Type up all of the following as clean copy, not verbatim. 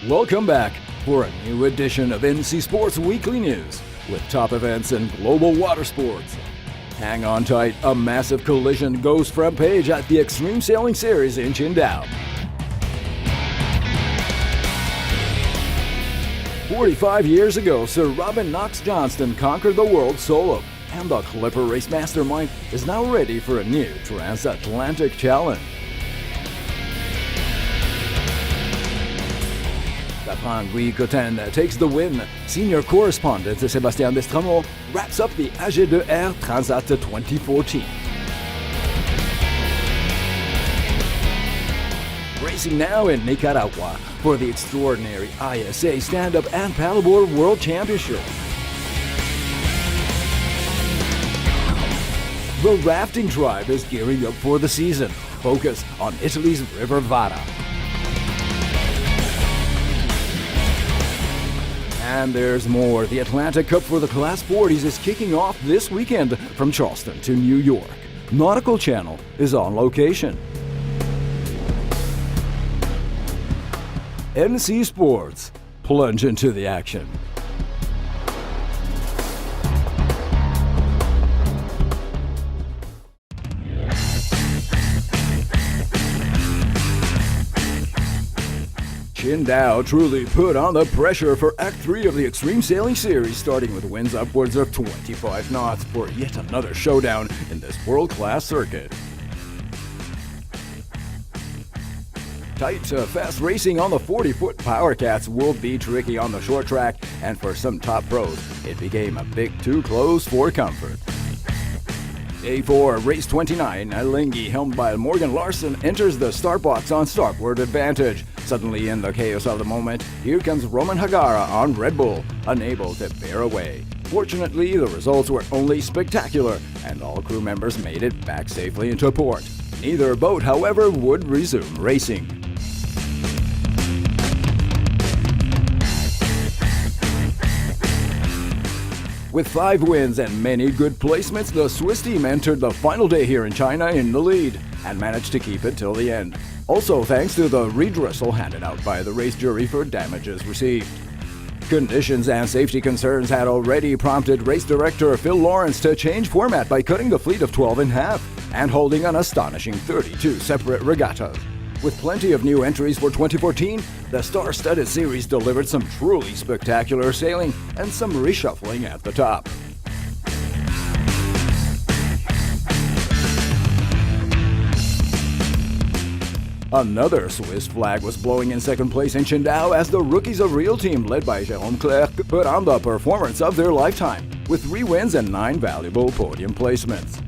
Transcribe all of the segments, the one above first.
Welcome back for a new edition of NC Sports Weekly News with top events in global water sports. Hang on tight, a massive collision goes front page at the Extreme Sailing Series in Qingdao. 45 years ago, Sir Robin Knox Johnson conquered the world solo, and the Clipper race mastermind is now ready for a new Transatlantic challenge. Safran-Guy Cotten takes the win. Senior correspondent Sébastien Destremont wraps up the AG2R Transat 2014. Racing now in Nicaragua for the extraordinary ISA Stand-Up and Paddleboard World Championship. The rafting tribe is gearing up for the season. Focus on Italy's River Vara. And there's more. The Atlantic Cup for the Class 40s is kicking off this weekend from Charleston to New York. Nautical Channel is on location. NC Sports, plunge into the action. Qingdao truly put on the pressure for Act 3 of the Extreme Sailing Series, starting with winds upwards of 25 knots for yet another showdown in this world-class circuit. Tight to fast racing on the 40-foot Power Cats will be tricky on the short track, and for some top pros, it became a bit too close for comfort. Day 4, race 29, Alingi, helmed by Morgan Larson, enters the start box on starboard advantage. Suddenly, in the chaos of the moment, here comes Roman Hagara on Red Bull, unable to bear away. Fortunately, the results were only spectacular, and all crew members made it back safely into port. Neither boat, however, would resume racing. With 5 wins and many good placements, the Swiss team entered the final day here in China in the lead and managed to keep it till the end. Also thanks to the redressal handed out by the race jury for damages received. Conditions and safety concerns had already prompted race director Phil Lawrence to change format by cutting the fleet of 12 in half and holding an astonishing 32 separate regattas. With plenty of new entries for 2014, the star-studded series delivered some truly spectacular sailing and some reshuffling at the top. Another Swiss flag was blowing in second place in Qingdao as the Rookies of Real team, led by Jérôme Clerc, put on the performance of their lifetime, with 3 wins and 9 valuable podium placements.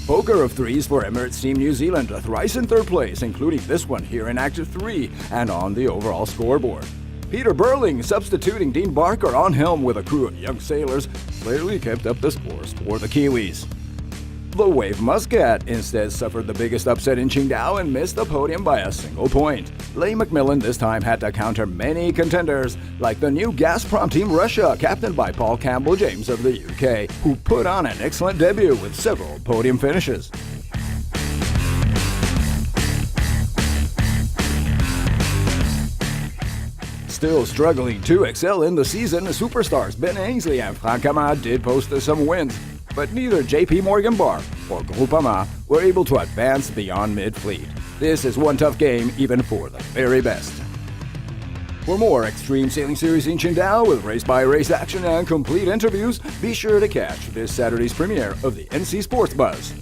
Poker of threes for Emirates Team New Zealand, thrice in third place, including this one here in Act 3 and on the overall scoreboard. Peter Burling, substituting Dean Barker on helm with a crew of young sailors, clearly kept up the scores for the Kiwis. The Wave Muscat instead suffered the biggest upset in Qingdao and missed the podium by a single point. Leigh McMillan this time had to counter many contenders, like the new Gazprom Team Russia, captained by Paul Campbell-James of the UK, who put on an excellent debut with several podium finishes. Still struggling to excel in the season, superstars Ben Ainsley and Franck Amat did post some wins, but neither JP Morgan Bar or Groupama were able to advance beyond mid-fleet. This is one tough game even for the very best. For more Extreme Sailing Series in Qingdao with race-by-race action and complete interviews, be sure to catch this Saturday's premiere of the NC Sports Buzz.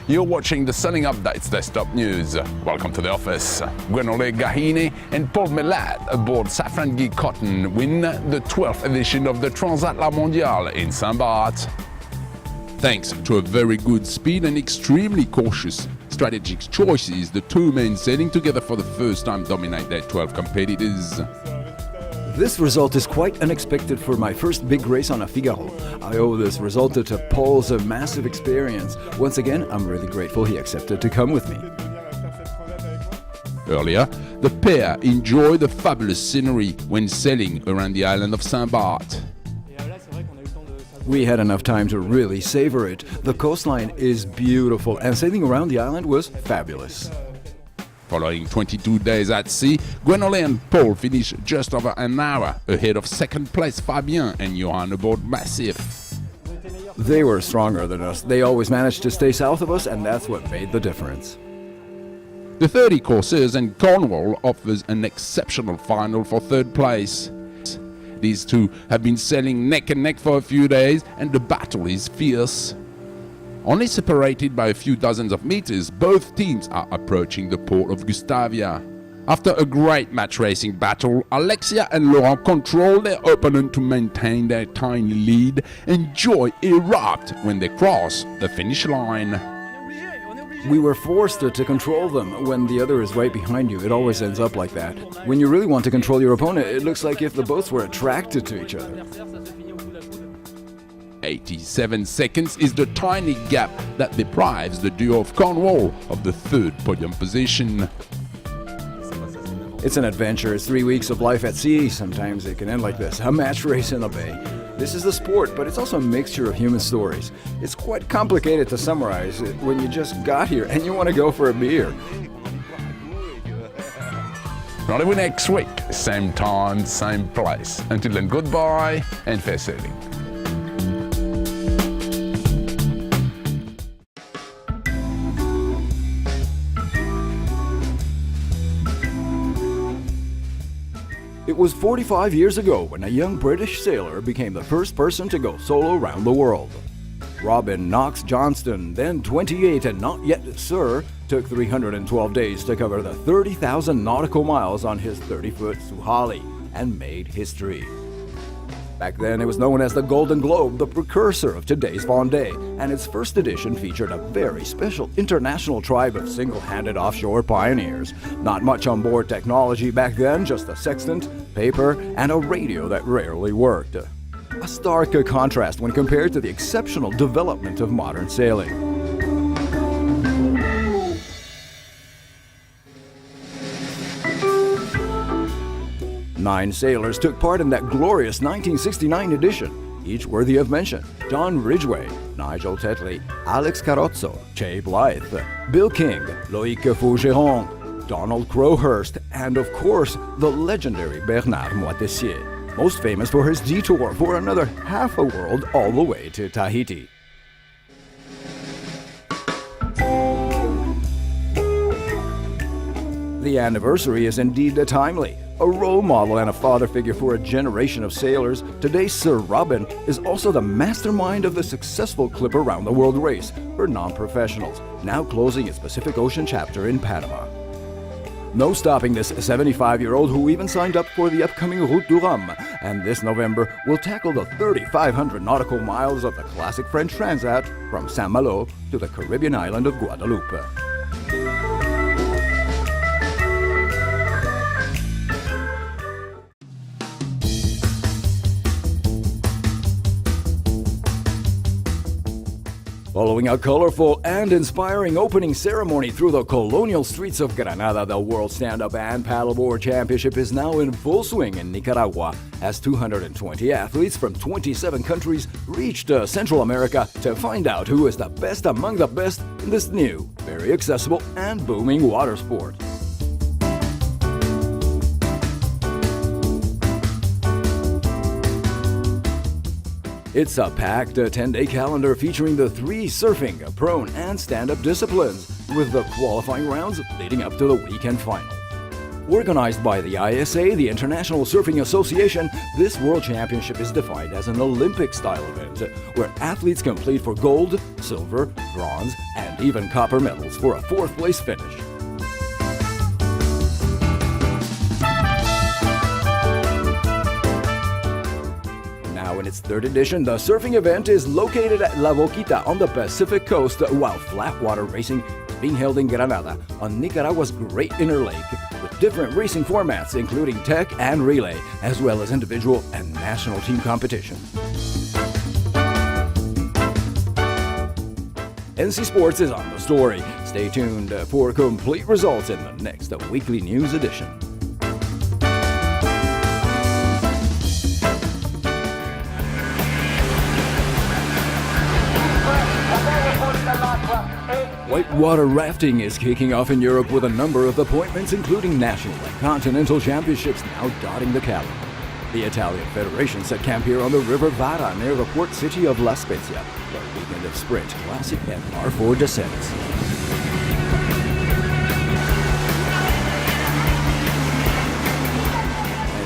You're watching the Sailing Updates Desktop News. Welcome to the office. Guenole Gahini and Paul Melat aboard Safran-Guy Cotten win the 12th edition of the Transat La Mondiale in Saint-Barth. Thanks to a very good speed and extremely cautious strategic choices, the 2 men sailing together for the first time dominate their 12 competitors. This result is quite unexpected for my first big race on a Figaro. I owe this result to Paul's massive experience. Once again, I'm really grateful he accepted to come with me. Earlier, the pair enjoy the fabulous scenery when sailing around the island of Saint-Barth. We had enough time to really savor it. The coastline is beautiful and sailing around the island was fabulous. Following 22 days at sea, Guenolé and Paul finished just over an hour ahead of second place Fabien and Johan aboard Massif. They were stronger than us. They always managed to stay south of us, and that's what made the difference. The 30 Corsairs and Cornwall offers an exceptional final for third place. These two have been sailing neck and neck for a few days, and the battle is fierce. Only separated by a few dozens of meters, both teams are approaching the port of Gustavia. After a great match racing battle, Alexia and Laurent control their opponent to maintain their tiny lead, and joy erupts when they cross the finish line. We were forced to control them. When the other is right behind you, it always ends up like that. When you really want to control your opponent, it looks like if the boats were attracted to each other. 87 seconds is the tiny gap that deprives the duo of Cornwall of the third podium position. It's an adventure. It's 3 weeks of life at sea. Sometimes it can end like this, a match race in the bay. This is the sport, but it's also a mixture of human stories. It's quite complicated to summarize it when you just got here and you want to go for a beer. Rendezvous next week, same time, same place. Until then, goodbye and fair sailing. It was 45 years ago when a young British sailor became the first person to go solo around the world. Robin Knox Johnson, then 28 and not yet Sir, took 312 days to cover the 30,000 nautical miles on his 30-foot Suhali and made history. Back then, it was known as the Golden Globe, the precursor of today's Vendée, and its first edition featured a very special international tribe of single-handed offshore pioneers. Not much on-board technology back then, just a sextant, paper, and a radio that rarely worked. A stark contrast when compared to the exceptional development of modern sailing. Nine sailors took part in that glorious 1969 edition, each worthy of mention. John Ridgway, Nigel Tetley, Alex Carrozzo, Che Blythe, Bill King, Loïc Fougeron, Donald Crowhurst, and of course, the legendary Bernard Moitessier, most famous for his detour for another half a world all the way to Tahiti. The anniversary is indeed timely. A role model and a father figure for a generation of sailors, today's Sir Robin is also the mastermind of the successful Clip Around the World race for non-professionals, now closing its Pacific Ocean chapter in Panama. No stopping this 75-year-old who even signed up for the upcoming Route du Rhum, and this November will tackle the 3,500 nautical miles of the classic French Transat from Saint-Malo to the Caribbean island of Guadeloupe. Following a colorful and inspiring opening ceremony through the colonial streets of Granada, the World Stand-Up and Paddleboard Championship is now in full swing in Nicaragua, as 220 athletes from 27 countries reached Central America to find out who is the best among the best in this new, very accessible and booming water sport. It's a packed 10-day calendar featuring the 3 surfing, prone, and stand-up disciplines, with the qualifying rounds leading up to the weekend final. Organized by the ISA, the International Surfing Association, this World Championship is defined as an Olympic-style event, where athletes compete for gold, silver, bronze, and even copper medals for a 4th-place finish. In its 3rd edition, the surfing event is located at La Boquita on the Pacific coast, while flat water racing is being held in Granada on Nicaragua's Great Inner Lake, with different racing formats including tech and relay, as well as individual and national team competition. NC Sports is on the story. Stay tuned for complete results in the next weekly news edition. Whitewater rafting is kicking off in Europe with a number of appointments, including national and continental championships now dotting the calendar. The Italian Federation set camp here on the river Vara near the port city of La Spezia, for a weekend of sprint, classic, and R4 descents.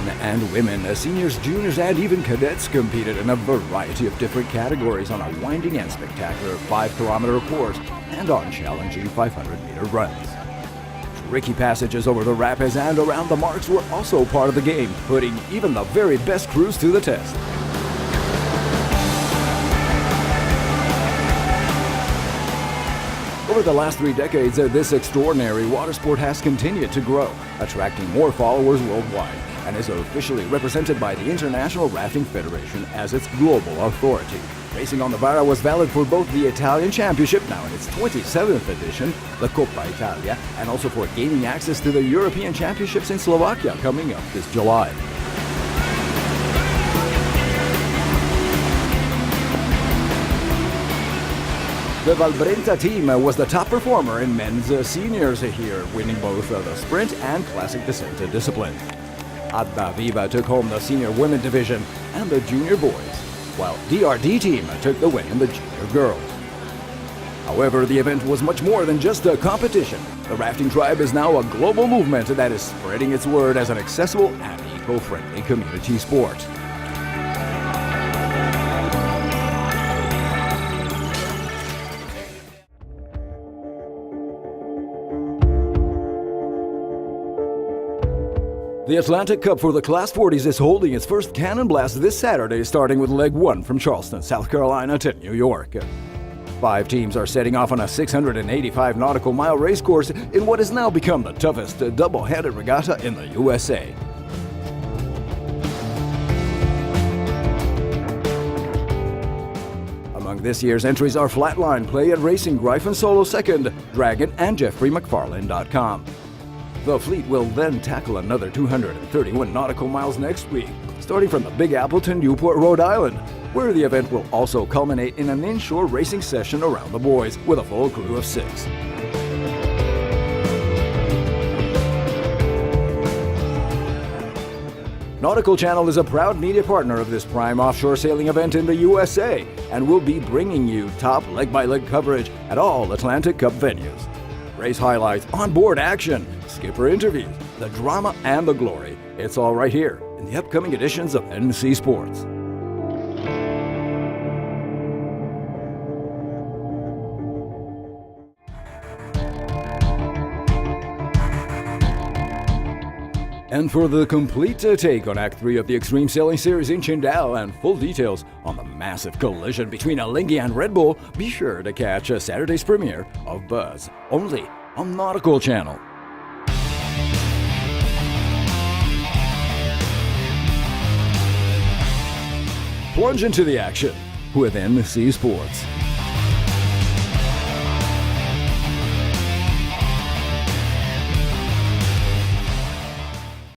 Men and women, seniors, juniors, and even cadets competed in a variety of different categories on a winding and spectacular 5-kilometer course and on challenging 500-meter runs. Tricky passages over the rapids and around the marks were also part of the game, putting even the very best crews to the test. Over the last 3 decades, this extraordinary water sport has continued to grow, attracting more followers worldwide, and is officially represented by the International Rafting Federation as its global authority. Racing on the Vara was valid for both the Italian Championship, now in its 27th edition, the Coppa Italia, and also for gaining access to the European Championships in Slovakia coming up this July. The Valbrenta team was the top performer in men's seniors here, winning both the sprint and classic descent discipline. Adda Viva took home the senior women division and the junior boys, while DRD team took the win in the junior girls. However, the event was much more than just a competition. The rafting tribe is now a global movement that is spreading its word as an accessible and eco-friendly community sport. The Atlantic Cup for the Class 40s is holding its first cannon blast this Saturday, starting with Leg 1 from Charleston, South Carolina to New York. 5 teams are setting off on a 685 nautical mile race course in what has now become the toughest double-headed regatta in the USA. Among this year's entries are Flatline, Play It Racing, Gryphon Solo Second, Dragon, and JeffreyMcFarlane.com. The fleet will then tackle another 231 nautical miles next week, starting from the Big Apple to Newport, Rhode Island, where the event will also culminate in an inshore racing session around the buoys with a full crew of 6. Nautical Channel is a proud media partner of this prime offshore sailing event in the USA and will be bringing you top leg-by-leg coverage at all Atlantic Cup venues. Race highlights, onboard action, skipper interviews, the drama and the glory. It's all right here in the upcoming editions of NC Sports. And for the complete take on Act 3 of the Extreme Sailing Series in Qingdao and full details on the massive collision between Alinghi and Red Bull, be sure to catch Saturday's premiere of Buzz, only on Nautical Channel. Plunge into the action with NC Sports.